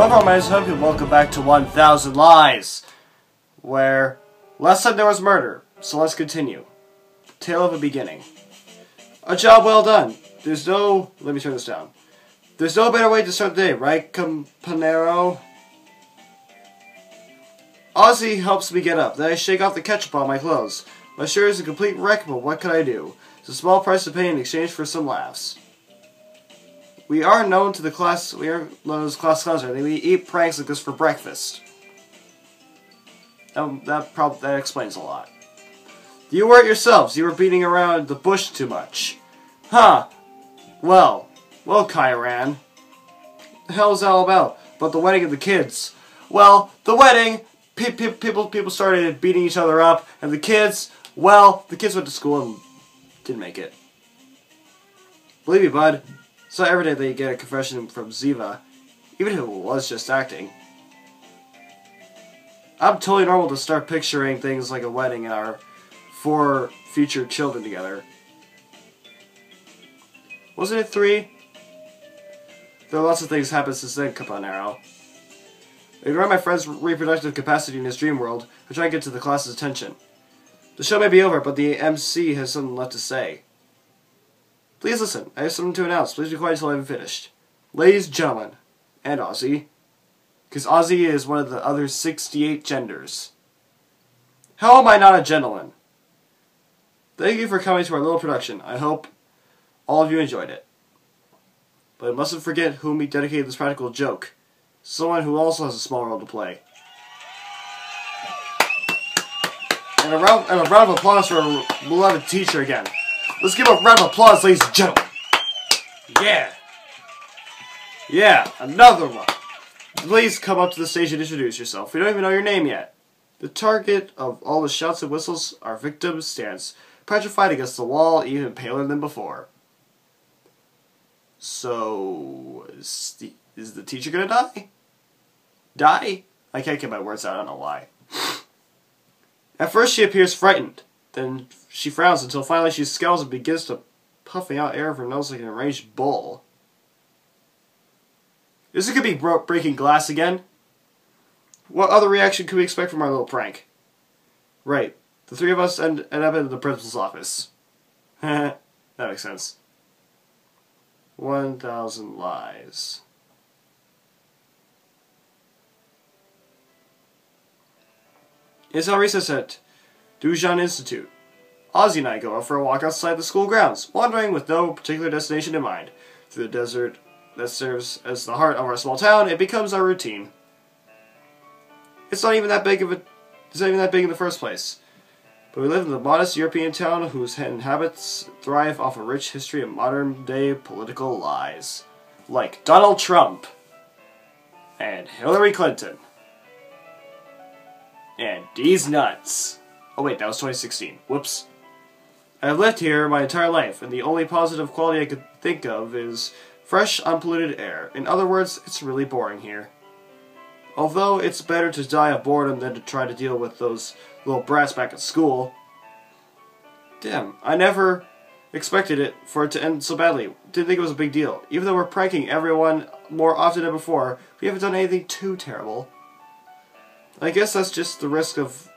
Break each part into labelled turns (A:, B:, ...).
A: Hello, my name is IHopegood and welcome back to 1000 Lies, where last time there was murder, so let's continue. Tale of a beginning. A job well done. Let me turn this down. There's no better way to start the day, right, companero? Ozzy helps me get up, then I shake off the ketchup on my clothes. My shirt is a complete wreck, but what could I do? It's a small price to pay in exchange for some laughs. We are known as class clowns, and we eat pranks like this for breakfast. That explains a lot. You were it yourselves. You were beating around the bush too much. Huh. Well, Kyran. The hell is that all about? About the wedding of the kids. Well, the wedding, people started beating each other up, and the kids went to school and didn't make it. Believe me, bud. It's not every day that you get a confession from Ziva, even if it was just acting. I'm totally normal to start picturing things like a wedding and our 4 future children together. Wasn't it 3? There are lots of things happened since then, Caponero. Ignoring my friend's reproductive capacity in his dream world, I try to get to the class's attention. The show may be over, but the MC has something left to say. Please listen, I have something to announce. Please be quiet until I'm finished. Ladies and gentlemen, and Ozzy, because Ozzy is one of the other 68 genders. How am I not a gentleman? Thank you for coming to our little production. I hope all of you enjoyed it. But I mustn't forget whom we dedicated this practical joke. Someone who also has a small role to play. And a round of applause for our beloved teacher again. Let's give a round of applause, ladies and gentlemen. Yeah. Yeah, another one. Please come up to the stage and introduce yourself. We don't even know your name yet. The target of all the shouts and whistles, our victim stands petrified against the wall, even paler than before. So, is the teacher gonna die? Die? I can't get my words out, I don't know why. At first she appears frightened. Then she frowns until finally she scowls and begins to puffing out air of her nose like an enraged bull. Is it gonna be breaking glass again? What other reaction could we expect from our little prank? Right. The 3 of us end up in the principal's office. That makes sense. 1000 Lies. It's our recess at Dujan Institute. Ozzy and I go out for a walk outside the school grounds, wandering with no particular destination in mind. Through the desert that serves as the heart of our small town, it becomes our routine. It's not even that big in the first place. But we live in the modest European town whose inhabitants thrive off a rich history of modern-day political lies. Like Donald Trump. And Hillary Clinton. And these nuts. Oh wait, that was 2016. Whoops. I've lived here my entire life, and the only positive quality I could think of is fresh, unpolluted air. In other words, it's really boring here. Although it's better to die of boredom than to try to deal with those little brats back at school. Damn, I never expected for it to end so badly. Didn't think it was a big deal. Even though we're pranking everyone more often than before, we haven't done anything too terrible. I guess that's just the risk of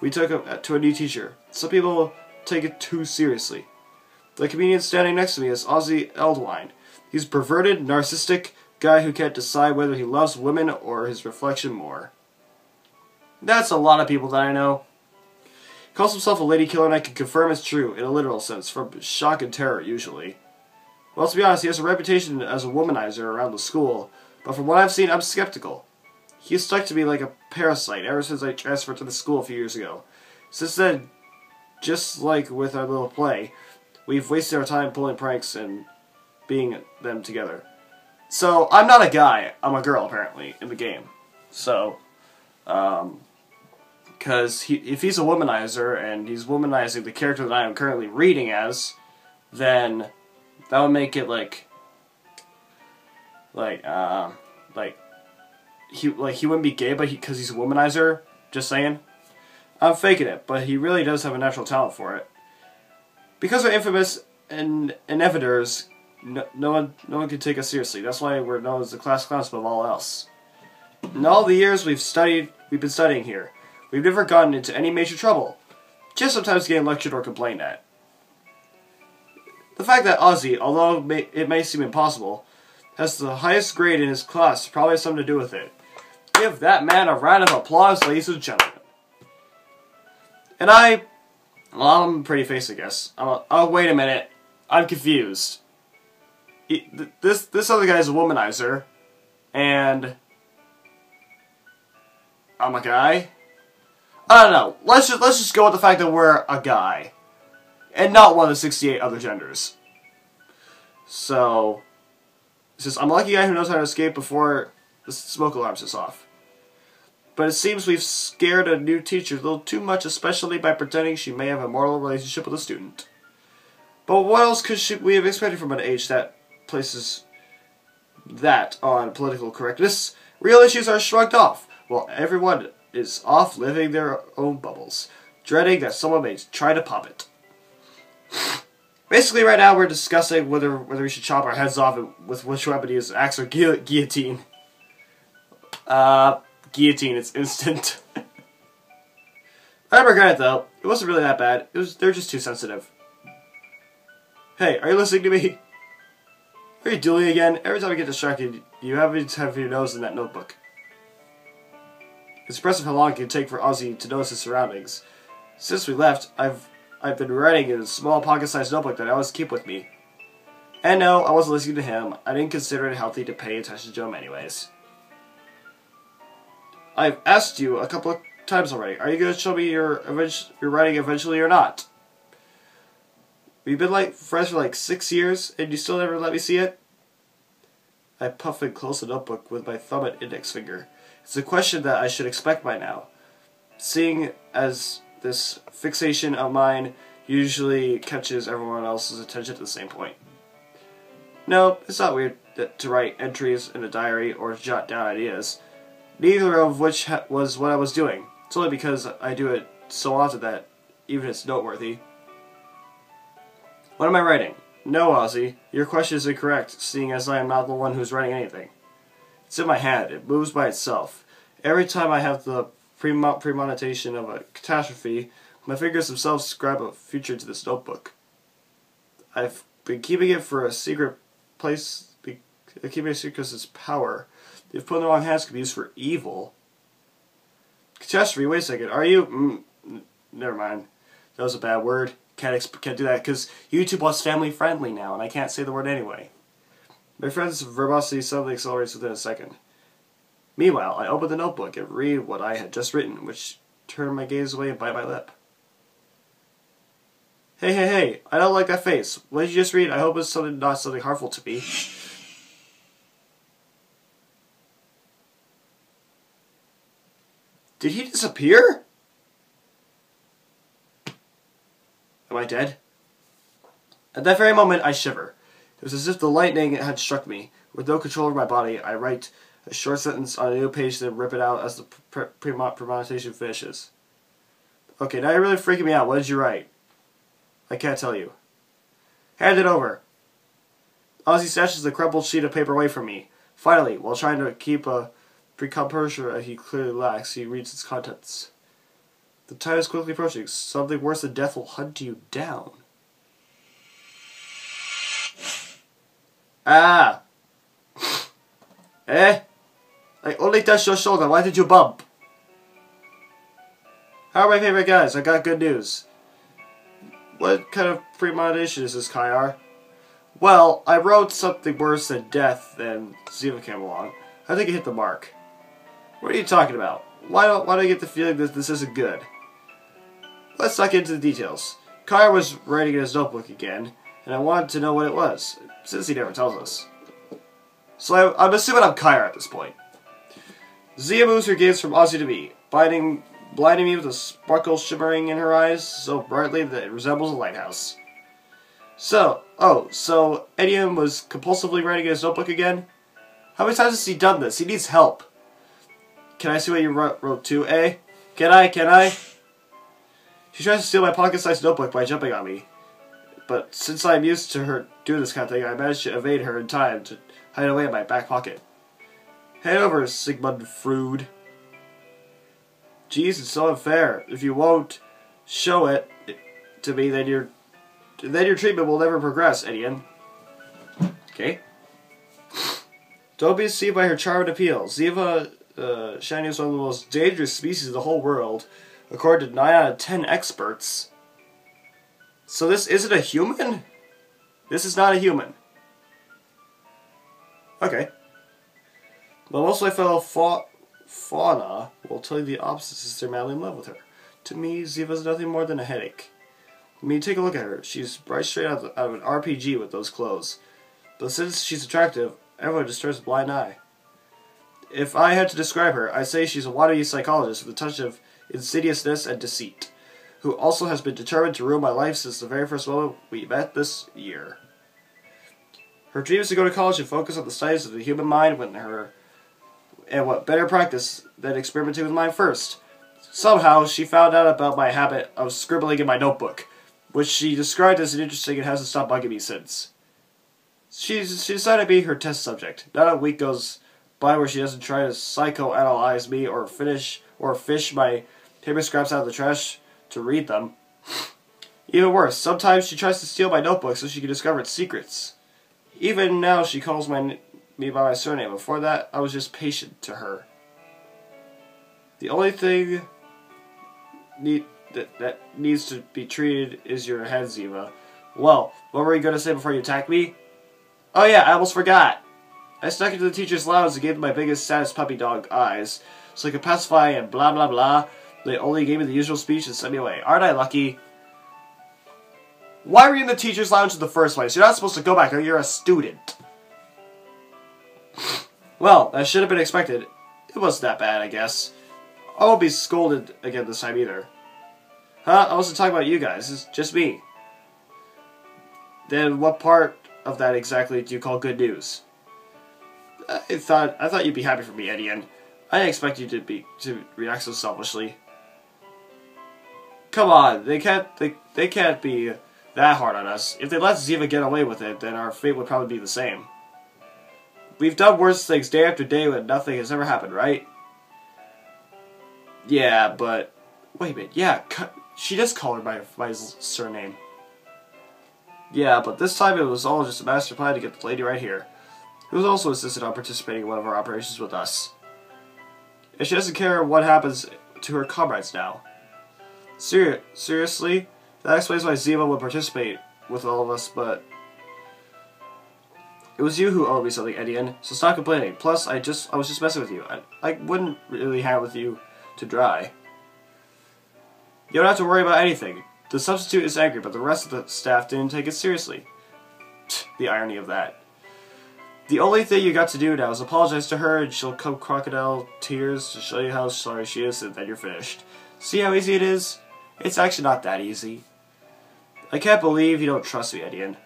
A: we took to a new teacher. Some people take it too seriously. The comedian standing next to me is Ozzy Eldwine. He's a perverted, narcissistic guy who can't decide whether he loves women or his reflection more. That's a lot of people that I know. He calls himself a lady killer, and I can confirm it's true, in a literal sense, from shock and terror, usually. Well, to be honest, he has a reputation as a womanizer around the school, but from what I've seen, I'm skeptical. He's stuck to me like a parasite ever since I transferred to the school a few years ago. Since then, just like with our little play, we've wasted our time pulling pranks and being them together. So, I'm not a guy, I'm a girl, apparently, in the game. So, because if he's a womanizer, and he's womanizing the character that I am currently reading as, then that would make it he wouldn't be gay, but because he's a womanizer. Just saying. I'm faking it, but he really does have a natural talent for it. Because we're infamous and inevitors, no one can take us seriously. That's why we're known as the class clowns above all else. In all the years we've been studying here, we've never gotten into any major trouble. Just sometimes getting lectured or complained at. The fact that Ozzy, although it may seem impossible, has the highest grade in his class probably has something to do with it. Give that man a round of applause, ladies and gentlemen. And well, I'm a pretty face, I guess. Oh, wait a minute. I'm confused. This other guy's a womanizer, and I'm a guy. I don't know. Let's just go with the fact that we're a guy, and not one of the 68 other genders. So, it's just I'm a lucky guy who knows how to escape before the smoke alarm sets off. But it seems we've scared a new teacher a little too much, especially by pretending she may have a mortal relationship with a student. But what else could we have expected from an age that places that on political correctness? Real issues are shrugged off, while everyone is off living their own bubbles, dreading that someone may try to pop it. Basically, right now we're discussing whether we should chop our heads off and with which weapon to use, axe or guillotine. Guillotine, it's instant. I don't regret it though. It wasn't really that bad. They're just too sensitive. Hey, are you listening to me? Are you dueling again? Every time I get distracted, you have your nose in that notebook. It's impressive how long it can take for Ozzy to notice his surroundings. Since we left, I've been writing in a small pocket-sized notebook that I always keep with me. And no, I wasn't listening to him. I didn't consider it healthy to pay attention to him anyways. I've asked you a couple of times already. Are you going to show me your writing eventually or not? We've been friends for 6 years, and you still never let me see it? I puff and close the notebook with my thumb and index finger. It's a question that I should expect by now, seeing as this fixation of mine usually catches everyone else's attention at the same point. No, it's not weird to write entries in a diary or jot down ideas. Neither of which was what I was doing. It's only because I do it so often that even it's noteworthy. What am I writing? No, Ozzy, your question is incorrect, seeing as I am not the one who's writing anything. It's in my hand. It moves by itself. Every time I have the premonition of a catastrophe, my fingers themselves scribe a future to this notebook. I've been keeping it for a secret place, keeping it secret because its power. If put in the wrong hands, could be used for evil. Catastrophe, wait a second. Are you... never mind. That was a bad word. Can't do that because YouTube was family friendly now, and I can't say the word anyway. My friend's verbosity suddenly accelerates within a second. Meanwhile, I open the notebook and read what I had just written, which turned my gaze away and bite my lip. Hey, I don't like that face. What did you just read? I hope it's not something harmful to me. Did he disappear? Am I dead? At that very moment, I shiver. It was as if the lightning had struck me. With no control over my body, I write a short sentence on a new page, then rip it out as the premonition finishes. Okay, now you're really freaking me out. What did you write? I can't tell you. Hand it over. Ozzy snatches the crumpled sheet of paper away from me. Finally, while trying to keep a composure he clearly lacks, he reads its contents. The time is quickly approaching. Something worse than death will hunt you down. Ah! Eh? I only touched your shoulder. Why did you bump? How are my favorite guys? I got good news. What kind of premonition is this, Kaiar? Well, I wrote something worse than death, and Ziva came along. I think it hit the mark. What are you talking about? Why do I get the feeling that this isn't good? Let's not get into the details. Kaiar was writing in his notebook again, and I wanted to know what it was, since he never tells us. So I'm assuming I'm Kaiar at this point. Zia moves her gaze from Ozzy to me, blinding me with a sparkle shimmering in her eyes so brightly that it resembles a lighthouse. So Edium was compulsively writing in his notebook again? How many times has he done this? He needs help. Can I see what you wrote too, eh? Can I? She tries to steal my pocket-sized notebook by jumping on me. But since I'm used to her doing this kind of thing, I managed to evade her in time to hide away in my back pocket. Hand over, Sigmund Freud. Jeez, it's so unfair. If you won't show it to me, then your treatment will never progress, Edian. Okay. Don't be deceived by her charm and appeal. Ziva Shiny is one of the most dangerous species in the whole world, according to 9 out of 10 experts. So this isn't a human? This is not a human. Okay. But most of my fellow fauna will tell you the opposite since they're madly in love with her. To me, Ziva's nothing more than a headache. I mean, take a look at her. She's right straight out of an RPG with those clothes. But since she's attractive, everyone just turns a blind eye. If I had to describe her, I'd say she's a wannabe psychologist with a touch of insidiousness and deceit, who also has been determined to ruin my life since the very first moment we met this year. Her dream is to go to college and focus on the studies of the human mind and what better practice than experimenting with mine first. Somehow, she found out about my habit of scribbling in my notebook, which she described as interesting and hasn't stopped bugging me since. She decided to be her test subject. Not a week goes by where she doesn't try to psychoanalyze me or fish my paper scraps out of the trash to read them. Even worse, sometimes she tries to steal my notebook so she can discover its secrets. Even now, she calls me by my surname. Before that, I was just patient to her. The only thing that needs to be treated is your head, Ziva. Well, what were you going to say before you attacked me? Oh yeah, I almost forgot. I snuck into the teacher's lounge and gave them my biggest, saddest puppy dog eyes, so I could pacify and blah blah blah. They only gave me the usual speech and sent me away. Aren't I lucky? Why were you in the teacher's lounge in the first place? You're not supposed to go back there, you're a student. Well, that should have been expected. It wasn't that bad, I guess. I won't be scolded again this time either. Huh? I wasn't talking about you guys. It's just me. Then what part of that exactly do you call good news? I thought you'd be happy for me, Edian. I didn't expect you to react so selfishly. Come on, they can't be that hard on us. If they let Ziva get away with it, then our fate would probably be the same. We've done worse things day after day when nothing has ever happened, right? Yeah, but wait a minute. Yeah, she does call her by surname. Yeah, but this time it was all just a master plan to get the lady right here, who was also insisted on participating in one of our operations with us. And she doesn't care what happens to her comrades now. Seriously? That explains why Ziva would participate with all of us, but it was you who owed me something, Edian, so stop complaining. Plus, I was just messing with you. I wouldn't really hang with you to dry. You don't have to worry about anything. The substitute is angry, but the rest of the staff didn't take it seriously. The irony of that. The only thing you got to do now is apologize to her, and she'll come crocodile tears to show you how sorry she is, and then you're finished. See how easy it is? It's actually not that easy. I can't believe you don't trust me, Edian.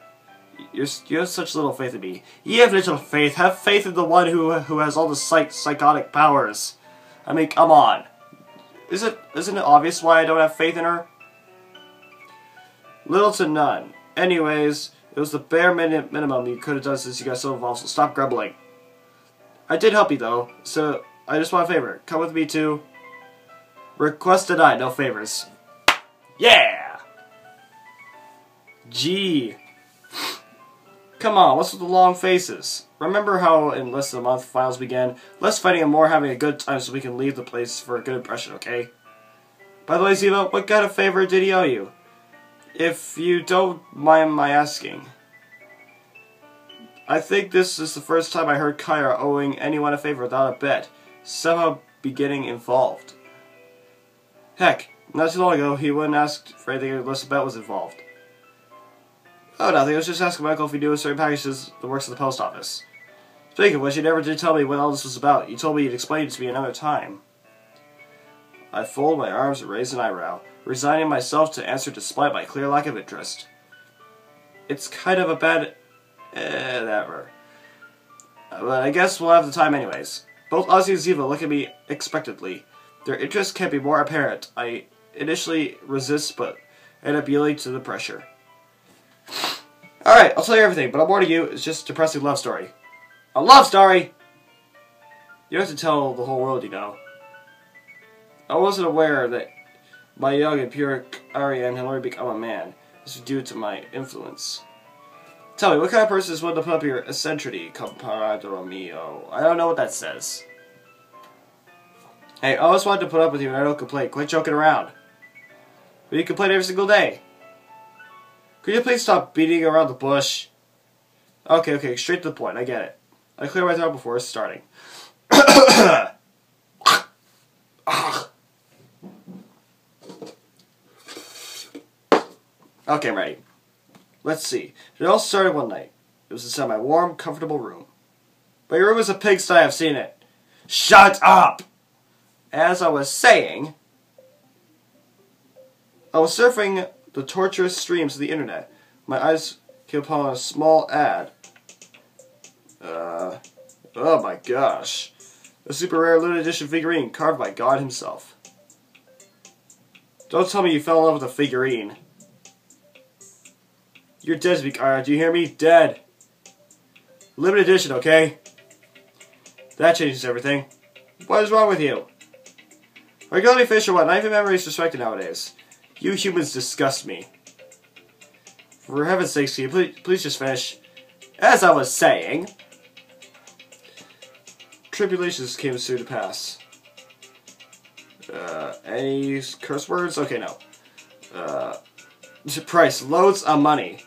A: You have such little faith in me. You have little faith. Have faith in the one who has all the psychotic powers. I mean, come on. Isn't it obvious why I don't have faith in her? Little to none. Anyways, it was the bare minimum you could have done since you got so involved, so stop grumbling. I did help you, though, so I just want a favor. Come with me to... Request denied, no favors. Yeah! Gee. Come on, what's with the long faces? Remember how in less than a month finals began? Less fighting and more having a good time so we can leave the place for a good impression, okay? By the way, Ziva, what kind of favor did he owe you? If you don't mind my asking. I think this is the first time I heard Kyra owing anyone a favor without a bet, somehow be getting involved. Heck, not too long ago, he wouldn't ask for anything unless a bet was involved. Oh, nothing. I was just asking Michael if he knew a certain packages that works at the post office. Speaking of which, you never did tell me what all this was about. You told me you'd explain it to me another time. I fold my arms and raise an eyebrow, resigning myself to answer despite my clear lack of interest. It's kind of a bad... whatever. But I guess we'll have the time anyways. Both Ozzy and Ziva look at me expectantly. Their interest can't be more apparent. I initially resist, but end up yielding to the pressure. Alright, I'll tell you everything, but I'm warning you, it's just a depressing love story. A love story! You have to tell the whole world, you know. I wasn't aware that my young and pure Ariane had already become a man. This is due to my influence. Tell me, what kind of person is willing to put up your eccentricity, comparador mio? I don't know what that says. Hey, I always wanted to put up with you and I don't complain. Quit joking around. But you complain every single day. Could you please stop beating around the bush? Okay, straight to the point. I get it. I cleared my throat before starting. Okay, I'm ready. Let's see. It all started one night. It was inside my warm, comfortable room. But your room is a pigsty, I've seen it. Shut up! As I was saying, I was surfing the torturous streams of the internet. My eyes came upon a small ad. Oh my gosh. A super rare limited edition figurine carved by God himself. Don't tell me you fell in love with a figurine. You're dead, do you hear me? Dead. Limited edition, okay? That changes everything. What is wrong with you? Are you gonna be fish or what? Not even memory is respected nowadays. You humans disgust me. For heaven's sake, can you please just finish? As I was saying, tribulations came soon to pass. Any curse words? Okay, no. Price, loads of money.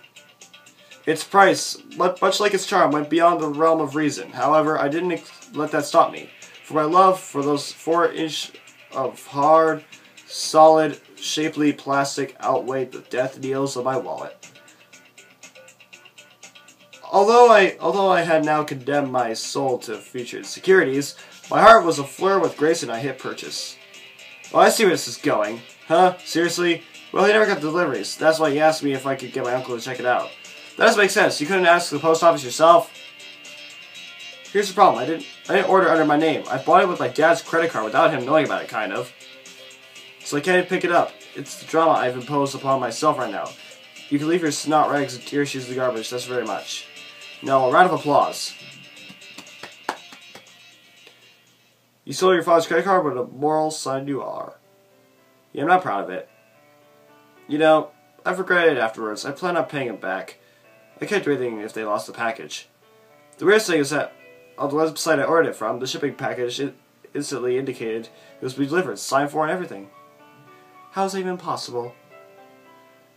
A: Its price, much like its charm, went beyond the realm of reason. However, I didn't let that stop me. For my love for those 4-inch of hard, solid, shapely plastic outweighed the death needles of my wallet. Although I had now condemned my soul to future insecurities, my heart was aflame with grace and I hit purchase. Oh, I see where this is going. Huh? Seriously? Well, he never got deliveries. That's why he asked me if I could get my uncle to check it out. That doesn't make sense. You couldn't ask the post office yourself? Here's the problem. I didn't order under my name. I bought it with my dad's credit card without him knowing about it, kind of. So I can't pick it up. It's the drama I've imposed upon myself right now. You can leave your snot rags and tear shoes in the garbage. That's very much. Now, a round of applause. You sold your father's credit card, what a moral son you are. Yeah, I'm not proud of it. You know, I've regretted it afterwards. I plan on paying him back. I can't do anything if they lost the package. The weirdest thing is that on the website I ordered it from, the shipping package instantly indicated it was delivered, signed for, and everything. How is that even possible?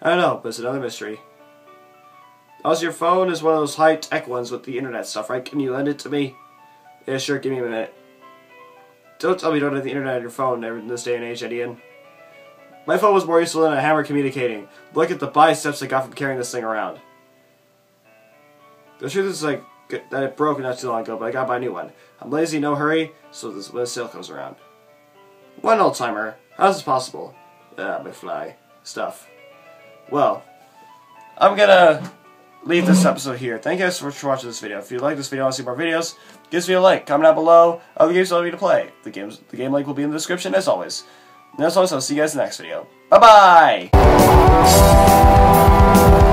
A: I don't know, but it's another mystery. Also, your phone is one of those high-tech ones with the internet stuff, right? Can you lend it to me? Yeah, sure, give me a minute. Don't tell me you don't have the internet on your phone in this day and age, Edian. My phone was more useful than a hammer communicating. Look at the biceps I got from carrying this thing around. The truth is that it broke not too long ago, but I gotta buy a new one. I'm lazy, no hurry, so when the sale comes around. One old timer. How's this possible? McFly. Stuff. Well, I'm gonna leave this episode here. Thank you guys so much for watching this video. If you like this video and want to see more videos, give this video a like, comment down below other games you want me to play. The game link will be in the description as always. And as always, I'll see you guys in the next video. Bye bye!